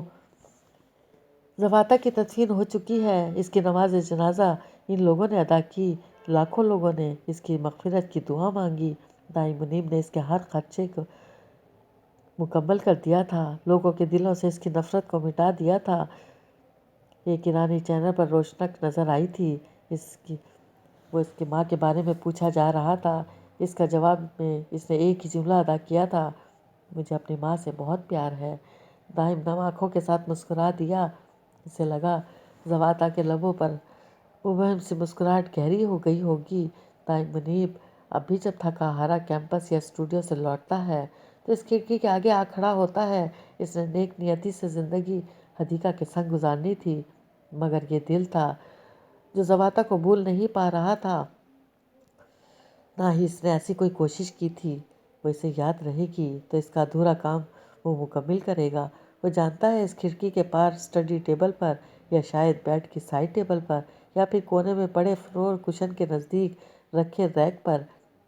زواتا کی تدفین ہو چکی ہے، اس کی نماز جنازہ ان لوگوں نے ادا کی، لاکھوں لوگوں نے اس کی مغفرت کی دعا مانگی، دائی منیب نے اس کے ہر خدشے کو مکمل کر دیا تھا، لوگوں کے دلوں سے اس کی نفرت کو مٹا دیا تھا۔ ایک ایرانی چینل پر روشنک نظر آئی تھی، وہ اس کی ماں کے بارے میں پوچھا جا رہا تھا۔ اس کا جواب میں اس نے ایک ہی جملہ ادا کیا تھا، مجھے اپنی ماں سے بہت پیار ہے۔ دائم نم آنکھوں کے ساتھ مسکرا دیا۔ اسے لگا زواتا کے لبوں پر مبہم سی مسکراہٹ گہری ہو گئی ہوگی۔ دائم منیب اب بھی جب تھکا ہارا کیمپس یا اسٹوڈیو سے لوٹتا ہے تو اس کھڑکی کے آگے آ کھڑا ہوتا ہے۔ اس نے نیک نیتی سے زندگی حدیقہ کے سنگ گزارنی تھی، مگر یہ دل تھا جو زواتا کو بھول نہیں پا رہا تھا، نہ ہی اس نے ایسی کوئی کوشش کی تھی۔ وہ اسے یاد رہے گی تو اس کا ادھورا کام وہ مکمل کرے گا۔ وہ جانتا ہے اس کھڑکی کے پار اسٹڈی ٹیبل پر، یا شاید بیڈ کی سائڈ ٹیبل پر، یا پھر کونے میں پڑے فلور کشن کے نزدیک رکھے ریک پر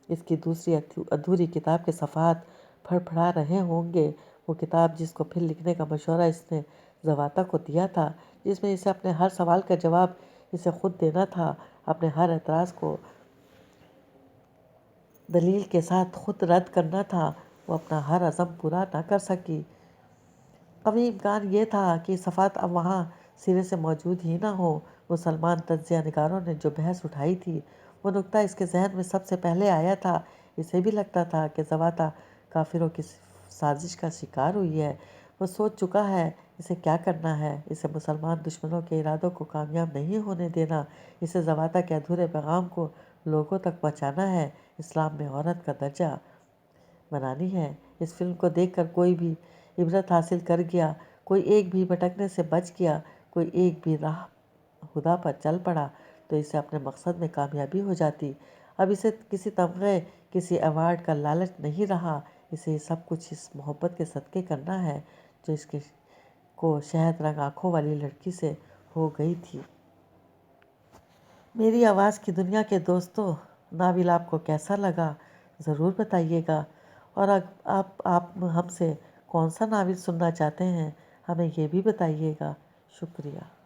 اس کی دوسری ادھوری کتاب کے صفحات پھڑ پھڑا رہے ہوں گے۔ وہ کتاب جس کو پھر لکھنے کا مشورہ اس نے زواتا کو دیا تھا، جس میں اسے اپنے ہر سوال کا جواب اسے خود دینا تھا، اپنے ہر اعتراض کو دلیل کے ساتھ خود رد کرنا تھا۔ وہ اپنا ہر عزم پورا نہ کر سکی۔ قوی امکان یہ تھا کہ صفحات اب وہاں سرے سے موجود ہی نہ ہوں۔ مسلمان تجزیہ نگاروں نے جو بحث اٹھائی تھی، وہ نکتہ اس کے ذہن میں سب سے پہلے آیا تھا۔ اسے بھی لگتا تھا کہ زواتا کافروں کی سازش کا شکار ہوئی ہے۔ وہ سوچ چکا ہے اسے کیا کرنا ہے۔ اسے مسلمان دشمنوں کے ارادوں کو کامیاب نہیں ہونے دینا، اسے زواتا کے ادھورے پیغام کو لوگوں تک پہنچانا ہے، اسلام میں عورت کا درجہ بنانی ہے۔ اس فلم کو دیکھ کر کوئی بھی عبرت حاصل کر گیا، کوئی ایک بھی بھٹکنے سے بچ گیا، کوئی ایک بھی راہ خدا پر چل پڑا، تو اسے اپنے مقصد میں کامیابی ہو جاتی۔ اب اسے کسی تمغے، کسی ایوارڈ کا لالچ نہیں رہا، اسے یہ سب کچھ اس محبت کے صدقے کرنا ہے جو اس کو شہد رنگ آنکھوں والی لڑکی سے ہو گئی تھی۔ میری آواز کی دنیا کے دوستو، ناول آپ کو کیسا لگا ضرور بتائیے گا، اور آپ ہم سے کون سا ناول سننا چاہتے ہیں ہمیں یہ بھی بتائیے گا۔ شکریہ۔